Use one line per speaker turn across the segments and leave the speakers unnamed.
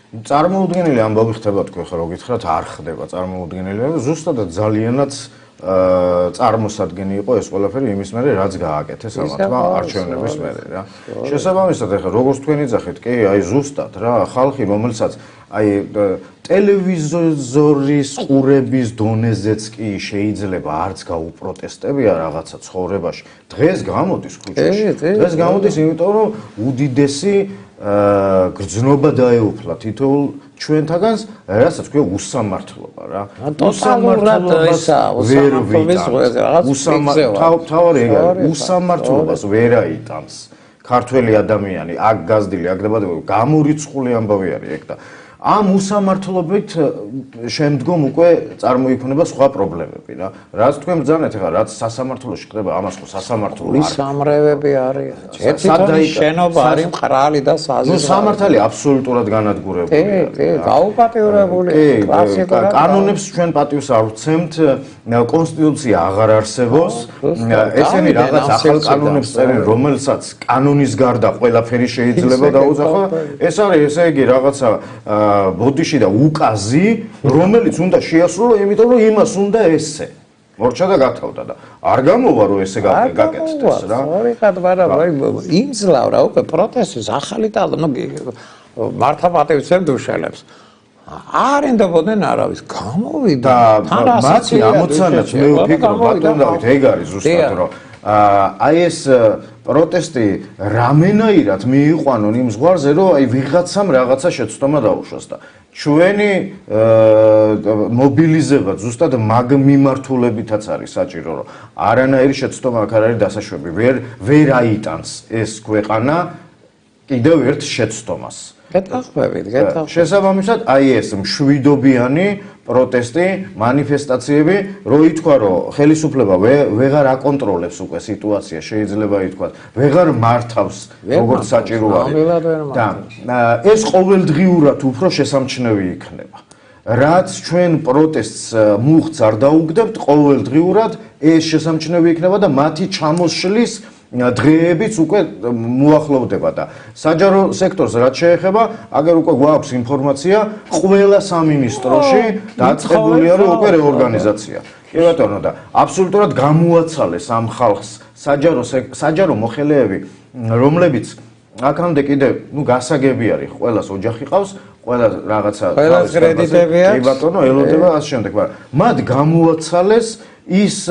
წარმოუდგენელი ამბავი ხდება თქვენ ხო რო გითხრათ არ ხდება წარმოუდგენელი ზუსტად ძალიანაც წარმოსადგენი იყო ეს ყველაფერი იმის მერე რაც გააკეთეს ამათმა არჩევნების მერე რა შესაბამისად ახლა როგორც თქვენ იძახით კი აი ზუსტად რა ხალხი რომელსაც აი ტელევიზორის ყურების დონეზეც კი შეიძლება არც გაუპროტესტებია რაღაცა ცხოვრებაში დღეს გამოდის ქუჩაში დღეს გამოდის იმიტომ რომ უდიდესი გრძნობა დაეუფლა თითოეულ ჩვენთაგანს რასაც ქვია უსამართლობა რა უსამართლობას ვერ აიტანს ქართველი ადამიანი აქ გაზრდილი აქ დაბადებები გამორიცხული ამბავი არის ეგ და ამ უსამართლობით შემდგომ უკვე წარმოიქმნება სხვა პრობლემები რა რაც თქვენ ბრძანეთ ახლა რაც სასამართლოში ხდება ამას ხო სასამართლო
არის სამრევები არის ერთით შენობა არის მყრალი და საზღვარი
ნუ სამართალი აბსოლუტურად განადგურებულია
კი გაუპატიურებული
კლასიკურად კანონებს ჩვენ პატივს არ ვცემთ კონსტიტუცია აღარ არსებობს ესენი რაღაც ახალ კანონებს წერენ რომელსაც კანონის გარდა ყველაფერი შეიძლება დაუძახო ეს არის ესე იგი რაღაცა ბოდიში და უკაზი რომელიც უნდა შეასრულო იმიტომ რომ იმას უნდა ესე მორჩა და გათავდა და არ გამოვა რომ ესე გაკეთდეს რა
სწორად მაგრამ იმძლავ რა უკვე პროტესტის ახალი და მართა პატივცემ დუშელებს არ ენდობოდნენ არავის გამოვიდა
მათი ამოცანაც მე ვფიქრობ ბატონდავით ეგ არის ზუსტად რომ აი ეს პროტესტი რამენაირად მიიყვანონ იმ ზღვარზე რომ აი ვიღაცამ რაღაცა შეცდომა დაუშვას და ჩვენი მობილიზება ზუსტად მაგ მიმართულებითაც არის საჭირო რომ არანაირი შეცდომა აქ არ არის დასაშვები ვერ აიტანს ეს ქვეყანა კიდევ ერთ შეცდომას
გეთანხმებით
შესაბამისად აი ეს მშვიდობიანი პროტესტი მანიფესტაციები რო ითქვა რომ ხელისუფლება ვეღარ აკონტროლებს უკვე სიტუაცია შეიძლება ითქვას ვეღარ მართავს როგორც საჭირო არის და ეს ყოველდღიურად უფრო შესამჩნევი იქნება რაც ჩვენ პროტესტს მუხტს არ დაუგდებთ ყოველდღიურად ეს შესამჩნევი იქნება და მათი ჩამოსშლის დღეებიც უკვე მოახლოვდება და საჯარო სექტორს რაც შეეხება, აგერ უკვე გვაქვს ინფორმაცია, ყველა სამინისტროში დაწყებულია რომ უკვე რეორგანიზაცია. კი ბატონო და აბსოლუტურად გამოაცალეს ამ ხალხს საჯარო მოხელეები, რომლებიც აქამდე კიდე გასაგები არის, ყველას ოჯახი ყავს, ყველა რაღაცა
ყველას კრედიტები აქვს.
კი ბატონო, ელოდება ასე შემდეგ, მაგრამ მათ გამოაცალეს ის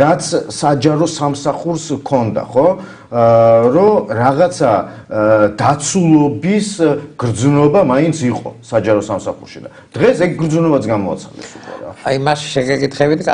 რაც საჯარო სამსახურს ჰქონდა, ხო? რომ რაღაცა დაცულობის გრძნობა მაინც იყო საჯარო სამსახურში და დღეს ეგ გრძნობაც გამოაცალეს უკვე რა.
აი მას შეგეკითხებით